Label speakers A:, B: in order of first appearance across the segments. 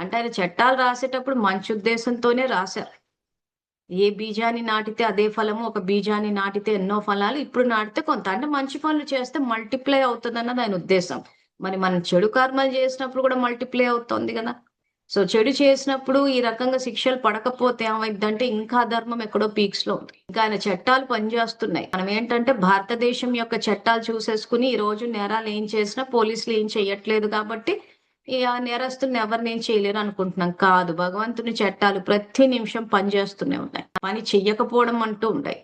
A: అంటే ఆయన చట్టాలు రాసేటప్పుడు మంచి ఉద్దేశంతోనే రాశారు. ఏ బీజాన్ని నాటితే అదే ఫలము, ఒక బీజాన్ని నాటితే ఎన్నో ఫలాలు. ఇప్పుడు నాటితే కొంత అంటే మంచి పనులు చేస్తే మల్టిప్లై అవుతుందన్నది ఆయన ఉద్దేశం. మరి మనం చెడు కర్మలు చేసినప్పుడు కూడా మల్టిప్లై అవుతోంది గదా! సో, చెడు చేసినప్పుడు ఈ రకంగా శిక్షలు పడకపోతే ఏమైద్దంటే ఇంకా అధర్మం ఎక్కడో పీక్స్‌లో ఉంది. ఇంకా ఆయన చట్టాలు పనిచేస్తున్నాయి. మనం ఏంటంటే భారతదేశం యొక్క చట్టాలు చూసేసుకొని ఈ రోజు నేరాలు ఏం చేసినా పోలీసులు ఏం చెయ్యట్లేదు కాబట్టి ఇగ నేరస్తుల్ని ఎవరినేం చేయలేరు అనుకుంటున్నాం. కాదు. భగవంతుని చట్టాలు ప్రతి నిమిషం పనిచేస్తూనే ఉన్నాయి. పని చెయ్యకపోవడం అంటూ ఉండయి.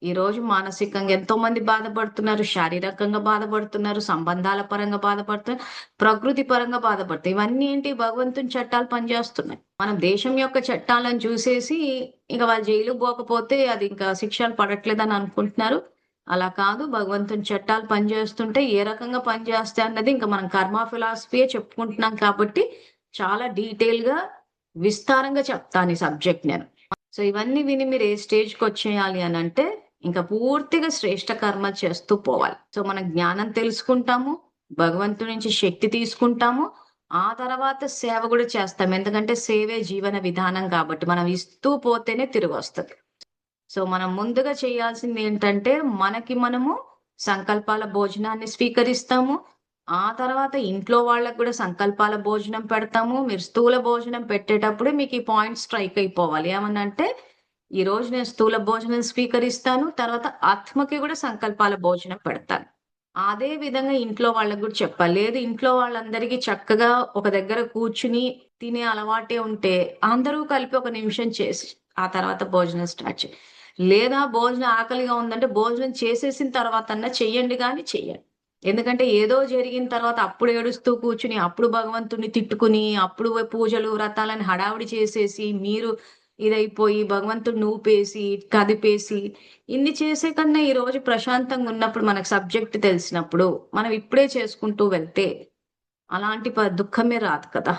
A: ఈరోజు మానసికంగా ఎంతోమంది బాధపడుతున్నారు. శారీరకంగా బాధపడుతున్నారు. సంబంధాల పరంగా బాధపడుతున్నారు. ప్రకృతి పరంగా బాధపడుతున్నారు. ఇవన్నీ ఏంటి భగవంతుని చట్టాలు పనిచేస్తున్నాయి. మనం దేశం యొక్క చట్టాలను చూసేసి ఇక వాళ్ళు జైలుకి పోకపోతే అది ఇంకా శిక్షలు పడట్లేదని అనుకుంటున్నారు. అలా కాదు. భగవంతుని చట్టాలు పనిచేస్తుంటే ఏ రకంగా పనిచేస్తాయి అన్నది ఇంకా మనం కర్మ ఫిలాసఫీయే చెప్పుకుంటున్నాం కాబట్టి చాలా డీటెయిల్‌గా, విస్తారంగా చెప్తాను ఈ సబ్జెక్ట్ నేను. సో, ఇవన్నీ విని మీరు ఏ స్టేజ్‌కొచ్చేయాలి అనంటే, ఇంక పూర్తిగా శ్రేష్ఠ కర్మలు చేస్తూ పోవాలి. సో, మనం జ్ఞానం తెలుసుకుంటాము, భగవంతుడి నుంచి శక్తి తీసుకుంటాము, ఆ తర్వాత సేవ గూడా చేస్తాం. ఎందుకంటే, సేవే జీవన విధానం కాబట్టి, మనం ఇస్తూ పోతేనే తిరిగొస్తది. సో, మనం ముందుగా చేయాల్సిందేంటంటే, మనకి మనము సంకల్పాల భోజనాన్ని స్వీకరిస్తాము. ఆ తర్వాత ఇంట్లో వాళ్ళకి గూడా సంకల్పాల భోజనం పెడతాము. మీరు స్థూల భోజనం పెట్టేటప్పుడు మీకు ఈ పాయింట్ స్ట్రైక్ అయిపోవాలి. ఏమనంటే, ఈరోజు నేను స్థూల భోజనం స్వీకరిస్తాను. తర్వాత ఆత్మకి గూడా సంకల్పాల భోజనం పెడతాను. అదే విధంగా ఇంట్లో వాళ్ళకి గూడా చెప్పాలి. లేదు ఇంట్లో వాళ్ళందరికీ చక్కగా ఒక దగ్గర కూర్చుని తినే అలవాటే ఉంటే, అందరూ కలిపి ఒక నిమిషం చేసి, ఆ తర్వాత భోజనం స్టార్ట్ లేదా భోజనం ఆకలిగా ఉందంటే భోజనం చేసేసిన తర్వాతన్నా చెయ్యండి గానీ చెయ్యండి. ఎందుకంటే ఏదో జరిగిన తర్వాత అప్పుడు ఏడుస్తూ కూర్చుని, అప్పుడు భగవంతుడిని తిట్టుకుని, అప్పుడు పూజలు, వ్రతాలని హడావిడి చేసేసి, మీరు ఇదైపోయి భగవంతుడిని ఊపేసి, కదిపేసి, ఇన్ని చేసే కన్నా ఈరోజు ప్రశాంతంగా ఉన్నప్పుడు మనకు సబ్జెక్ట్ తెలిసినప్పుడు, మనం ఇప్పుడే చేసుకుంటూ వెళ్తే, అలాంటి దుఃఖమే రాదు కదా!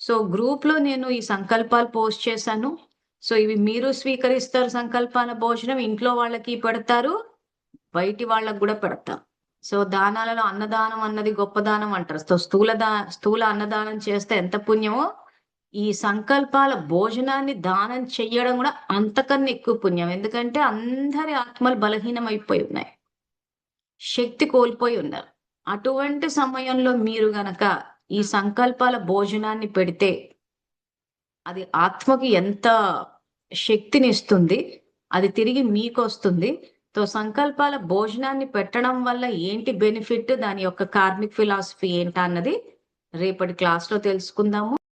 A: సో, గ్రూప్‌లో నేను ఈ సంకల్పాలు పోస్ట్ చేశాను. సో, ఇవి మీరు స్వీకరిస్తారు సంకల్పాల భోజనం. ఇంట్లో వాళ్ళకి పెడతారు. బయటి వాళ్ళకి గూడా పెడతాం. సో, దానాలలో అన్నదానం అన్నది గొప్ప దానం అంటారు. సో, స్థూల అన్నదానం చేస్తే ఎంత పుణ్యమో, ఈ సంకల్పాల భోజనాన్ని దానం చెయ్యడం గూడా అంతకన్నా ఎక్కువ పుణ్యం. ఎందుకంటే అందరి ఆత్మలు బలహీనమైపోయి ఉన్నాయి. శక్తి కోల్పోయి ఉన్నారు. అటువంటి సమయంలో మీరు గనక ఈ సంకల్పాల భోజనాన్ని పెడితే అది ఆత్మకి ఎంత శక్తినిస్తుంది. అది తిరిగి మీకొస్తుంది. సంకల్పాల భోజనాన్ని పెట్టడం వల్ల ఏంటి బెనిఫిట్? దాని యొక్క కార్మిక్ ఫిలాసఫీ ఏంటన్నది రేపటి క్లాస్‌లో తెలుసుకుందాము.